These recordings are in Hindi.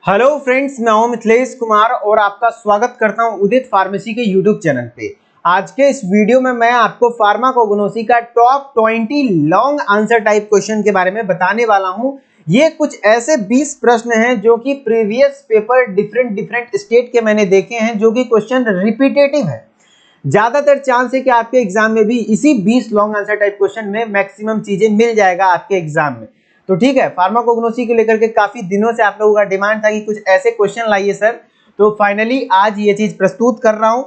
हेलो फ्रेंड्स, मैं हूं मिथिलेश कुमार और आपका स्वागत करता हूं उदित फार्मेसी के यूट्यूब चैनल पे। आज के इस वीडियो में मैं आपको फार्माकोग्नोसी का top 20 long answer type question के बारे में बताने वाला हूं। ये कुछ ऐसे 20 प्रश्न हैं जो कि प्रीवियस पेपर डिफरेंट स्टेट के मैंने देखे हैं, जो कि क्वेश्चन रिपीटेटिव है। ज्यादातर चांस है कि आपके एग्जाम में भी इसी 20 लॉन्ग आंसर टाइप क्वेश्चन में मैक्सिमम चीजें मिल जाएगा आपके एग्जाम में। तो ठीक है, फार्माकोग्नोसी को लेकर के काफी दिनों से आप लोगों का डिमांड था कि कुछ ऐसे क्वेश्चन लाइए सर, तो फाइनली आज ये चीज प्रस्तुत कर रहा हूं।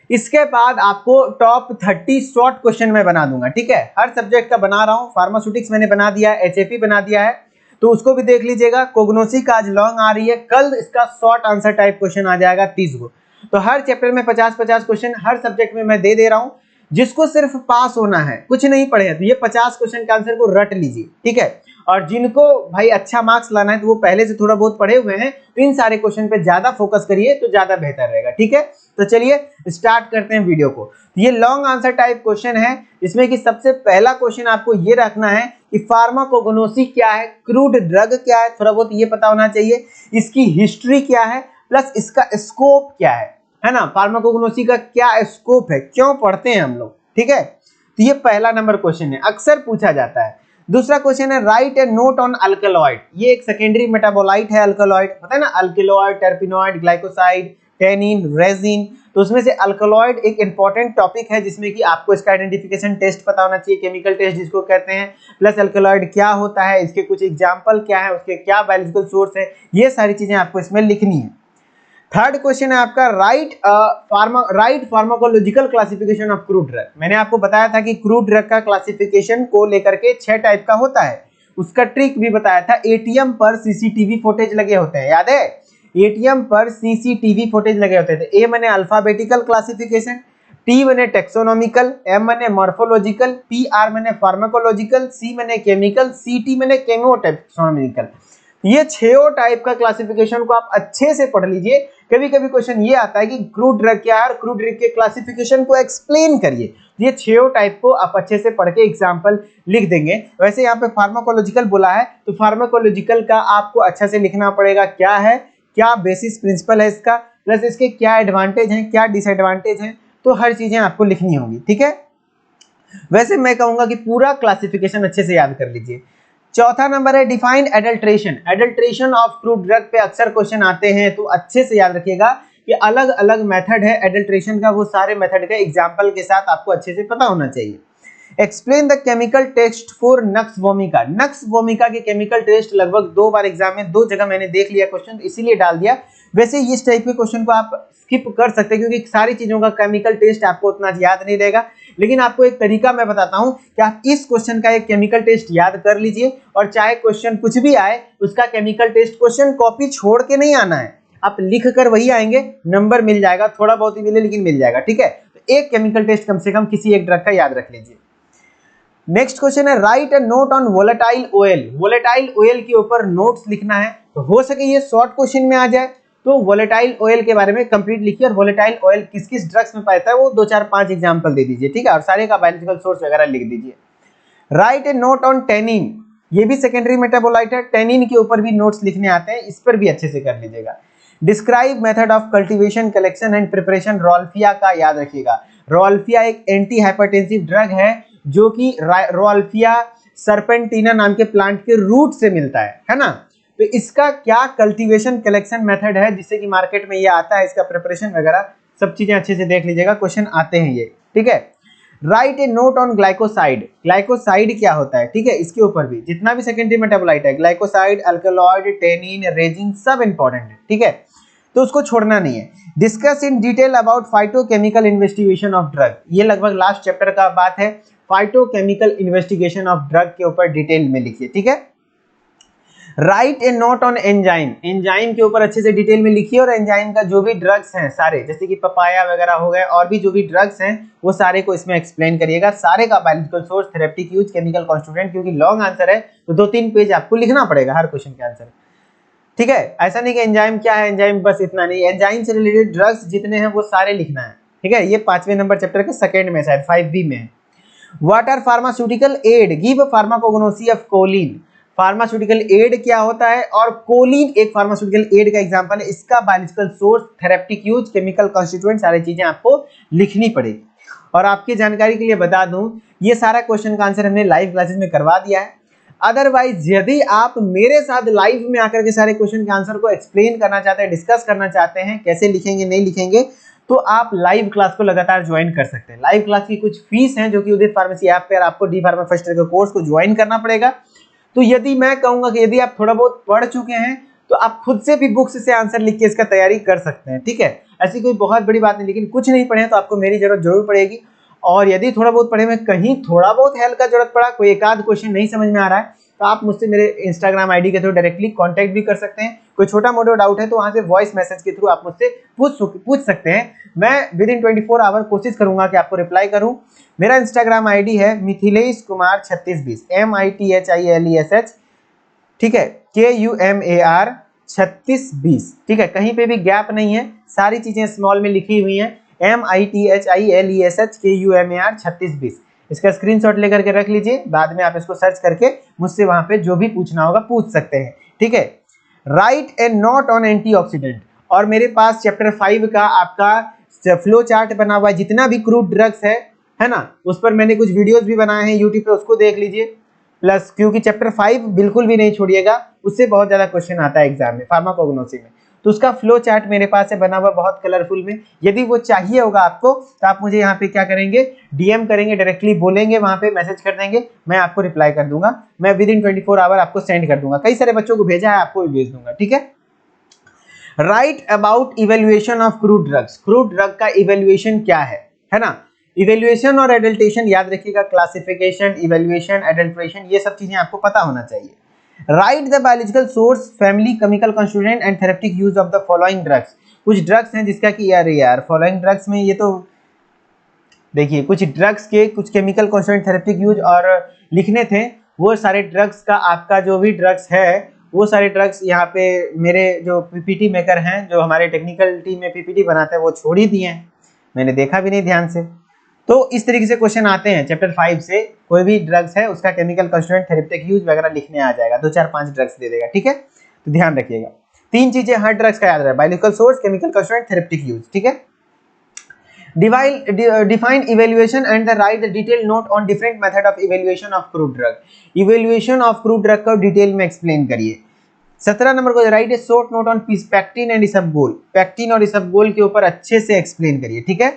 इसके बाद आपको टॉप 30 शॉर्ट क्वेश्चन मैं बना दूंगा। ठीक है, हर सब्जेक्ट का बना रहा हूं। फार्मास्यूटिक्स मैंने बना दिया है, एचएपी बना दिया है, तो उसको भी देख लीजिएगा। कोग्नोसी का आज लॉन्ग आ रही है, कल इसका शॉर्ट आंसर टाइप क्वेश्चन आ जाएगा 30 को। तो हर चैप्टर में 50-50 क्वेश्चन हर सब्जेक्ट में मैं दे रहा हूं। जिसको सिर्फ पास होना है, कुछ नहीं पढ़े, तो ये 50 क्वेश्चन का आंसर को रट लीजिए। ठीक है, और जिनको भाई अच्छा मार्क्स लाना है तो वो पहले से थोड़ा बहुत पढ़े हुए हैं, तो इन सारे क्वेश्चन पे ज्यादा फोकस करिए तो ज्यादा बेहतर रहेगा। ठीक है, तो चलिए स्टार्ट करते हैं वीडियो को। तो ये लॉन्ग आंसर टाइप क्वेश्चन है, इसमें कि सबसे पहला क्वेश्चन आपको ये रखना है कि फार्माकोग्नोसी क्या है, क्रूड ड्रग क्या है, थोड़ा बहुत ये पता होना चाहिए, इसकी हिस्ट्री क्या है, प्लस इसका स्कोप क्या है ना। फार्माकोग्नोसी का क्या स्कोप है, क्यों पढ़ते हैं हम लोग। ठीक है, तो ये पहला नंबर क्वेश्चन है, अक्सर पूछा जाता है। दूसरा क्वेश्चन है right a note on alkaloid. ये एक सेकेंडरी मेटाबोलाइट है अल्कलॉइड, पता है ना, अल्किलॉइड, टर्पिनॉइड, ग्लाइकोसाइड, टेनिन, रेजिन। तो उसमें से अल्कलॉइड एक इंपॉर्टेंट टॉपिक है जिसमें कि आपको इसका आइडेंटिफिकेशन टेस्ट पता होना चाहिए, केमिकल टेस्ट जिसको कहते हैं, प्लस अल्कलॉइड क्या होता है, इसके कुछ एग्जाम्पल क्या है, उसके क्या बायोलॉजिकल सोर्स है, ये सारी चीजें आपको इसमें लिखनी है। थर्ड क्वेश्चन है आपका right pharmacological classification of crude drug. मैंने आपको बताया था कि क्रूड ड्रग का क्लासिफिकेशन को लेकर के 6 टाइप का होता है। उसका ट्रिक भी बताया था, एटीएम पर सीसीटीवी फुटेज लगे होते हैं, याद है, एटीएम पर सीसीटीवी फुटेज लगे होते थे। ए माने अल्फाबेटिकल क्लासिफिकेशन, टी माने टेक्सोनॉमिकल, एम माने मॉर्फोलॉजिकल, पी आर माने फार्माकोलॉजिकल, सी माने केमिकल, सी टी माने केमियोटेक्सोनॉमिकल। ये 6 टाइप का क्लासिफिकेशन को आप अच्छे से पढ़ लीजिए। कभी कभी क्वेश्चन ये आता है कि क्रूड ड्रग क्या है और क्रूड ड्रग के क्लासिफिकेशन को एक्सप्लेन करिए। ये 6 टाइप को आप अच्छे से पढ़ के एग्जांपल लिख देंगे। वैसे यहाँ पे फार्माकोलॉजिकल बोला है, तो फार्माकोलॉजिकल का आपको अच्छा से लिखना पड़ेगा, क्या है, क्या बेसिस प्रिंसिपल है इसका, प्लस इसके क्या एडवांटेज हैं, क्या डिसएडवांटेज हैं, तो हर चीजें आपको लिखनी होंगी। ठीक है, वैसे मैं कहूंगा कि पूरा क्लासिफिकेशन अच्छे से याद कर लीजिए। चौथा नंबर है define adulteration. Adulteration of crude drug पे अक्सर क्वेश्चन आते हैं, तो अच्छे से याद रखिएगा कि अलग अलग मेथड है एडल्ट्रेशन का, वो सारे मेथड के एग्जांपल के साथ आपको अच्छे से पता होना चाहिए। Explain the chemical test for nux vomica. Nux vomica के केमिकल टेस्ट लगभग 2 बार एग्जाम में 2 जगह मैंने देख लिया क्वेश्चन, इसीलिए डाल दिया। वैसे इस टाइप के क्वेश्चन को आप स्किप कर सकते हैं क्योंकि सारी चीजों का केमिकल टेस्ट आपको उतना याद नहीं रहेगा, लेकिन आपको एक तरीका मैं बताता हूं कि आप इस क्वेश्चन का एक केमिकल टेस्ट याद कर लीजिए, और चाहे क्वेश्चन कुछ भी आए उसका केमिकल टेस्ट क्वेश्चन कॉपी छोड़ के नहीं आना है, आप लिख कर वही आएंगे, नंबर मिल जाएगा, थोड़ा बहुत ही मिले लेकिन मिल जाएगा। ठीक है, तो एक केमिकल टेस्ट कम से कम किसी एक ड्रग का याद रख लीजिए। नेक्स्ट क्वेश्चन है right a note on volatile oil. Volatile oil के ऊपर नोट्स लिखना है, तो हो सके ये शॉर्ट क्वेश्चन में आ जाए, तो वोलेटाइल ऑयल के बारे में कंप्लीट लिखिए, और वोलेटाइल ऑयल किस किस ड्रग्स में पाता है वो 2 4 5 एग्जांपल दे दीजिए। ठीक है, और सारे का बायोलॉजिकल सोर्स वगैरह लिख दीजिए। Right a note on tannin, ये भी सेकेंडरी मेटाबोलाइट है, टेनिन के ऊपर भी नोट्स लिखने आते हैं, इस पर भी अच्छे से कर लीजिएगा। Describe method of cultivation, collection and preparation. Rauwolfia का याद रखिएगा, रोल्फिया एक एंटी हाइपरटेंसिव ड्रग है जो कि रोल्फिया सर्पेंटिना नाम के प्लांट के रूट से मिलता है ना। तो इसका क्या कल्टीवेशन कलेक्शन मेथड है जिससे कि मार्केट में ये आता है, इसका प्रिपरेशन वगैरह सब चीजें अच्छे से देख लीजिएगा, क्वेश्चन आते हैं ये। ठीक है, right a note on glycoside. Glycoside क्या होता है, ठीक है, इसके ऊपर भी जितना भी सेकेंडरी मेटाबोलाइट है, ग्लाइकोसाइड, अल्कलॉइड, टेनिन, रेजिन, सब इंपॉर्टेंट है। ठीक है, तो उसको छोड़ना नहीं है। Discuss in detail about phytochemical investigation of drug, ये लगभग लास्ट चैप्टर का बात है। फाइटोकेमिकल इन्वेस्टिगेशन ऑफ ड्रग के ऊपर डिटेल में लिखिए। ठीक है, right a note on enzyme. Enzyme के ऊपर अच्छे से डिटेल में लिखिए, और एंजाइम का जो भी ड्रग्स हैं सारे, जैसे कि पपाया वगैरह हो गए, और भी जो भी ड्रग्स हैं वो सारे को इसमें एक्सप्लेन करिएगा, सारे का biological source, therapeutic use, chemical constituent, क्योंकि लॉन्ग आंसर है तो 2-3 पेज आपको लिखना पड़ेगा हर क्वेश्चन के आंसर। ठीक है, ऐसा नहीं कि एंजाइम क्या है, एंजाइम बस इतना नहीं, एंजाइम से रिलेटेड ड्रग्स जितने हैं वो सारे लिखना है। ठीक है, ये 5वें नंबर चैप्टर के सेकंड में शायद 5B में है। What are pharmaceutical aid, give pharmacognosy of kaolin. Pharmaceutical aid क्या होता है, और कोलिन एक फार्मास्यूटिकल एड का एग्जांपल है, इसका biological source, therapeutic use, chemical constituent, सारी चीजें आपको लिखनी पड़ेगी। और आपकी जानकारी के लिए बता दूं, ये सारा क्वेश्चन का आंसर हमने लाइव क्लासेस में करवा दिया है। अदरवाइज यदि आप मेरे साथ लाइव में आकर के सारे क्वेश्चन के आंसर को एक्सप्लेन करना चाहते हैं, डिस्कस करना चाहते हैं कैसे लिखेंगे नहीं लिखेंगे, तो आप लाइव क्लास को लगातार ज्वाइन कर सकते हैं। लाइव क्लास की कुछ फीस है जो कि उदित फार्मेसी ऐप पर आपको डी फार्मा फर्स्ट ईयर के कोर्स को ज्वाइन करना पड़ेगा। तो यदि मैं कहूंगा कि यदि आप थोड़ा बहुत पढ़ चुके हैं तो आप खुद से भी बुक्स से आंसर लिख के इसका तैयारी कर सकते हैं, ठीक है। ऐसी कोई बहुत बड़ी बात नहीं, लेकिन कुछ नहीं पढ़े तो आपको मेरी जरूरत जरूर पड़ेगी। और यदि थोड़ा बहुत पढ़े में कहीं थोड़ा बहुत हेल्प का जरूरत पड़ा, कोई एक आध क्वेश्चन नहीं समझ में आ रहा है, तो आप मुझसे मेरे इंस्टाग्राम आईडी के थ्रू डायरेक्टली कांटेक्ट भी कर सकते हैं। कोई छोटा मोटा डाउट है तो वहां से वॉइस मैसेज के थ्रू आप मुझसे पूछ सकते हैं। मैं विद इन 24 आवर कोशिश करूंगा कि आपको रिप्लाई करूं। मेरा इंस्टाग्राम आईडी है मिथिलेश कुमार 3620, MITHILESH, ठीक है, KUMAR 3620, ठीक है। कहीं पे भी गैप नहीं है, सारी चीजें स्मॉल में लिखी हुई हैं, MITHILESH KUMAR 3620। इसका स्क्रीनशॉट लेकर के रख लीजिए, बाद में आप इसको सर्च करके मुझसे वहां पे जो भी पूछना होगा पूछ सकते हैं, ठीक है। Right a note on antioxidant, और मेरे पास चैप्टर 5 का आपका फ्लो चार्ट बना हुआ है, जितना भी क्रूड ड्रग्स है ना, उस पर मैंने कुछ वीडियोस भी बनाए हैं यूट्यूब पे, उसको देख लीजिए। प्लस क्योंकि चैप्टर 5 बिल्कुल भी नहीं छोड़िएगा, उससे बहुत ज्यादा क्वेश्चन आता है एग्जाम में फार्माकोग्नोसी में, तो उसका फ्लो चार्ट मेरे पास है बना हुआ बहुत कलरफुल में। यदि वो चाहिए होगा आपको तो आप मुझे यहाँ पे क्या करेंगे, डीएम करेंगे, डायरेक्टली बोलेंगे, वहां पे मैसेज कर देंगे, मैं आपको रिप्लाई कर दूंगा। मैं विद इन 24 आवर आपको सेंड कर दूंगा। कई सारे बच्चों को भेजा है, आपको भी भेज दूंगा, ठीक है। Right about evaluation of crude drugs, crude drug का इवेल्युएशन क्या है ना। इवेल्युएशन और एडल्ट्रेशन याद रखिएगा, क्लासिफिकेशन, इवेल्युएशन, एडल्ट्रेशन, ये सब चीजें आपको पता होना चाहिए। Right the biological source, family, chemical constituent and therapeutic use of the following drugs. कुछ ड्रग्स हैं जिसका कि यार फॉलोइंग ड्रग्स में ये तो देखिए, कुछ ड्रग्स के कुछ केमिकल कंस्टिट्यूएंट, थेरेप्यूटिक यूज और लिखने थे, वो सारे ड्रग्स का आपका जो भी ड्रग्स है, वो सारे ड्रग्स यहाँ पे मेरे जो पीपीटी मेकर हैं, जो हमारे टेक्निकल टीम में पीपीटी बनाते हैं, वो छोड़ ही दिए हैं, मैंने देखा भी नहीं ध्यान से। तो इस तरीके से क्वेश्चन आते हैं चैप्टर 5 से, कोई भी ड्रग्स है उसका केमिकल कंस्टिट्यूएंट, थेरेप्यूटिक यूज वगैरह लिखने आ जाएगा, 2 4 5 ड्रग्स दे देगा, ठीक है। तो ध्यान रखिएगा, 3 चीजें हर ड्रग्स का याद रहे, biological source, chemical constituent, therapeutic use, ठीक है। Define evaluation and the write the detailed note on different method of evaluation of crude drug. Evaluation of crude drug को डिटेल में एक्सप्लेन करिए। 17 नंबर को right A short note on pectin and isabgol, pectin और इसबगोल के ऊपर अच्छे से एक्सप्लेन करिए, ठीक है।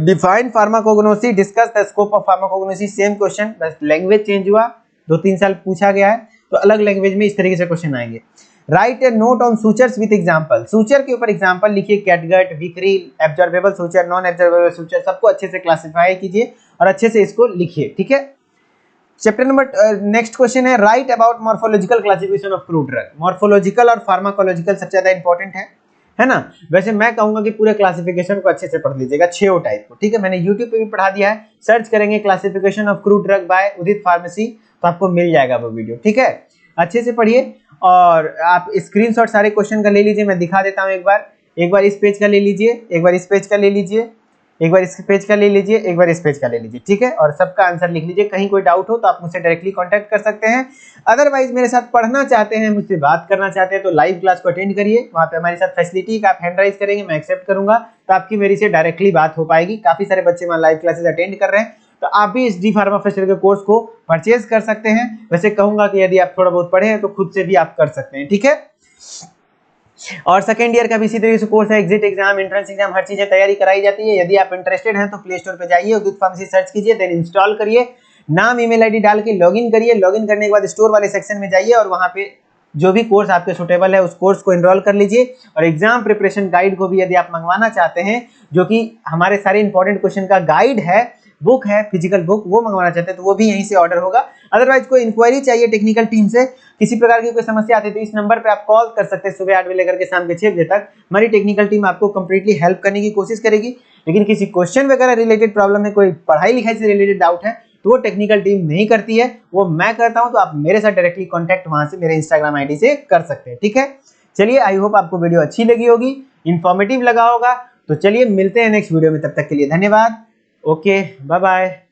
Define pharmacognosy, discuss the scope of pharmacognosy, same question, बस लैंग्वेज चेंज हुआ, 2-3 साल पूछा गया है तो अलग लैंग्वेज में इस तरीके से क्वेश्चन आएंगे। Write a note on sutures with example, suture के ऊपर एग्जांपल लिखिए, catgut, vicryl, absorbable suture, non absorbable suture, सबको अच्छे से क्लासिफाई कीजिए और अच्छे से इसको लिखिए, ठीक है। चैप्टर नंबर नेक्स्ट क्वेश्चन है right about morphological classification of crude drug. Morphological और फार्माकोलॉजिकल सबसे ज्यादा इंपॉर्टेंट है ना। वैसे मैं कहूंगा कि पूरे क्लासिफिकेशन को अच्छे से पढ़ लीजिएगा, 6 टाइप को, ठीक है। मैंने यूट्यूब पे भी पढ़ा दिया है, सर्च करेंगे classification of crude drug bye Udit pharmacy तो आपको मिल जाएगा वो वीडियो, ठीक है। अच्छे से पढ़िए और आप स्क्रीनशॉट सारे क्वेश्चन का ले लीजिए, मैं दिखा देता हूँ एक बार इस पेज का ले लीजिए, एक बार इस पेज का ले लीजिए, एक बार इस पेज का ले लीजिए, एक बार इस पेज का ले लीजिए, ठीक है। और सबका आंसर लिख लीजिए। कहीं कोई डाउट हो तो आप मुझसे डायरेक्टली कांटेक्ट कर सकते हैं। अदरवाइज मेरे साथ पढ़ना चाहते हैं, मुझसे बात करना चाहते हैं तो लाइव क्लास को अटेंड करिए, वहाँ पे हमारे साथ फैसिलिटी का आप हैंड राइज करेंगे, मैं एक्सेप्ट करूंगा, तो आपकी मेरी से डायरेक्टली बात हो पाएगी। काफी सारे बच्चे वहाँ लाइव क्लासेस अटेंड कर रहे हैं, तो आप भी इस डी फार्मा फर्स्ट ईयर के कोर्स को परचेज कर सकते हैं। वैसे कहूंगा कि यदि आप थोड़ा बहुत पढ़े हैं तो खुद से भी आप कर सकते हैं, ठीक है। और सेकेंड ईयर का भी इसी तरीके से कोर्स है, एग्जिट एग्जाम, एंट्रेंस एग्जाम, हर चीजें तैयारी कराई जाती है। यदि आप इंटरेस्टेड हैं तो प्ले स्टोर पे जाइए, उदित फार्मेसी सर्च कीजिए, देन इंस्टॉल करिए, नाम ईमेल आईडी डाल के लॉगिन करिए। लॉगिन करने के बाद स्टोर वाले सेक्शन में जाइए और वहां पे जो भी कोर्स आपके सुटेबल है उस कोर्स को एनरोल कर लीजिए। और एग्जाम प्रिपरेशन गाइड को भी यदि आप मंगवाना चाहते हैं, जो कि हमारे सारे इंपॉर्टेंट क्वेश्चन का गाइड है, बुक है, फिजिकल बुक, वो मंगवाना चाहते हैं तो वो भी यहीं से ऑर्डर होगा। अदरवाइज कोई इंक्वायरी चाहिए टेक्निकल टीम से, किसी प्रकार की कोई समस्या आती है तो इस नंबर पे आप कॉल कर सकते हैं, सुबह 8 बजे लेकर के शाम के 6 बजे तक। हमारी टेक्निकल टीम आपको कंप्लीटली हेल्प करने की कोशिश करेगी। लेकिन किसी क्वेश्चन वगैरह रिलेटेड प्रॉब्लम है, कोई पढ़ाई लिखाई से रिलेटेड डाउट है, तो वो टेक्निकल टीम नहीं करती है, वो मैं करता हूं। तो आप मेरे साथ डायरेक्टली कॉन्टैक्ट वहां से मेरे इंस्टाग्राम आईडी से कर सकते हैं, ठीक है। चलिए, आई होप आपको वीडियो अच्छी लगी होगी, इंफॉर्मेटिव लगा होगा। तो चलिए मिलते हैं नेक्स्ट वीडियो में, तब तक के लिए धन्यवाद। Okay, bye bye.